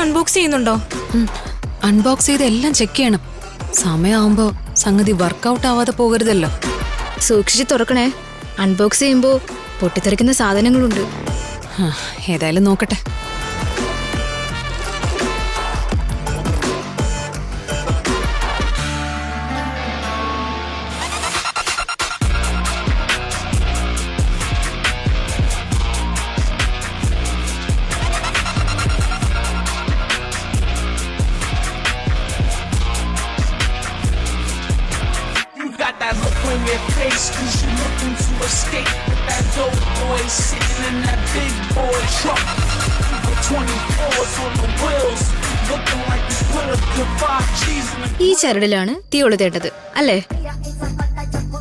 Unbox ചെയ്യുന്നുണ്ടോ? Unbox ചെയ്ത് എല്ലാം ചെക്ക് ചെയ്യണം. സമയമാകുമ്പോ സംഗതി വർക്കൗട്ട് ആവാതെ പോകരുതല്ലോ. സൂക്ഷിച്ച് തുറക്കണേ. അൺബോക്സ് ചെയ്യുമ്പോ പൊട്ടിത്തെറിക്കുന്ന സാധനങ്ങളുണ്ട്. ഏതായാലും നോക്കട്ടെ. That look on your face, cause you looking to escape with that dope boy sitting in that big boy truck with 24s on the wheels, looking like you put a good 5 G's in the... ഈ ചരടിലാണ് തീ കൊളുത്തേണ്ടത് അല്ലേ?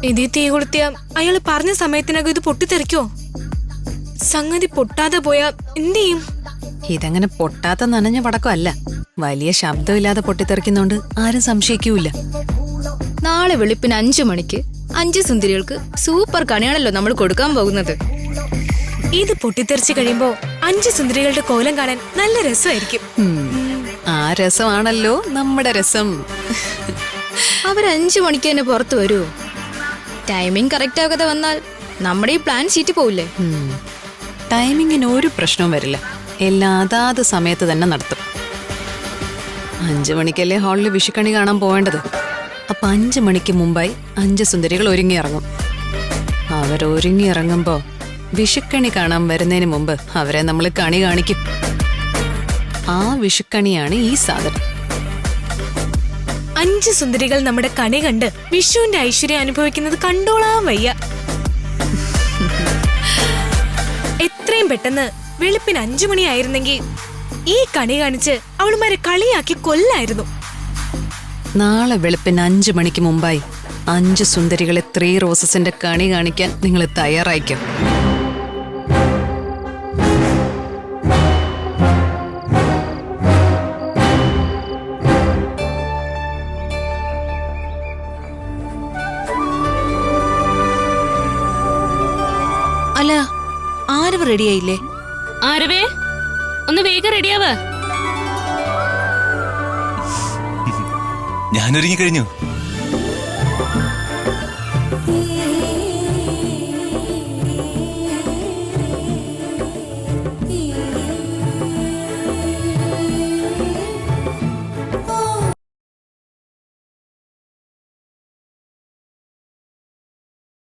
ഇതീ തീ കൊളുത്തിയ അയാള് പറഞ്ഞ സമയത്തിനകം ഇത് പൊട്ടിത്തെറിക്കോ? സംഗതി പൊട്ടാതെ പോയാ എന്ത് ചെയ്യും? ഇതങ്ങനെ പൊട്ടാത്ത നനഞ്ഞ പടക്കമല്ല, വലിയ ശബ്ദമില്ലാതെ പൊട്ടിത്തെറിക്കുന്നോണ്ട് ആരും സംശയിക്കൂല. നാളെ വെളുപ്പിന് 5 മണിക്ക് 5 സുന്ദരികൾക്ക് സൂപ്പർ കണിയാണല്ലോ നമ്മൾ കൊടുക്കാൻ പോകുന്നത്. ഇത് പൊട്ടിത്തെറിച്ച് കഴിയുമ്പോ 5 സുന്ദരികളുടെ കോലം കാണാൻ നല്ല രസമായിരിക്കും. ആ രസമാണല്ലോ നമ്മുടെ രസം. അവർ 5 മണിക്ക് തന്നെ പുറത്തു വരുമോ? ടൈമിംഗ് കറക്റ്റ് ആകാതെ വന്നാൽ നമ്മുടെ ഈ പ്ലാൻ ചീറ്റി പോവില്ലേ? ടൈമിങ്ങിന് ഒരു പ്രശ്നവും വരില്ല. എല്ലാം അതാത് സമയത്ത് തന്നെ നടത്തും. 5 മണിക്കല്ലേ ഹാളിൽ വിഷുക്കണി കാണാൻ പോവേണ്ടത്. അപ്പൊ 5 മണിക്ക് മുമ്പായി 5 സുന്ദരികൾ ഒരുങ്ങിയിറങ്ങും. അവരൊരുങ്ങിയിറങ്ങുമ്പോ വിഷുക്കണി കാണാൻ വരുന്നതിന് മുമ്പ് അവരെ നമ്മൾ കണി കാണിക്കും. ആ വിഷുക്കണിയാണ് ഈ സാധനം. 5 സുന്ദരികൾ നമ്മുടെ കണി കണ്ട് വിഷുവിന്റെ ഐശ്വര്യം അനുഭവിക്കുന്നത് കണ്ടോളാൻ വയ്യ. എത്രയും പെട്ടെന്ന് വെളുപ്പിന് 5 മണിയായിരുന്നെങ്കിൽ ഈ കണി കാണിച്ച് അവളുമാരെ കളിയാക്കി കൊല്ലായിരുന്നു. നാളെ വെളുപ്പിന് 5 മണിക്ക് മുമ്പായി 5 സുന്ദരികളെ 3 റോസസിന്റെ കണി കാണിക്കാൻ നിങ്ങൾ തയ്യാറായിക്കും. അല്ല, ആരവ് റെഡിയായില്ലേ? ആരവേ, ഒന്ന് വേഗം റെഡിയാവ്. ഞാനൊരുങ്ങി കഴിഞ്ഞു.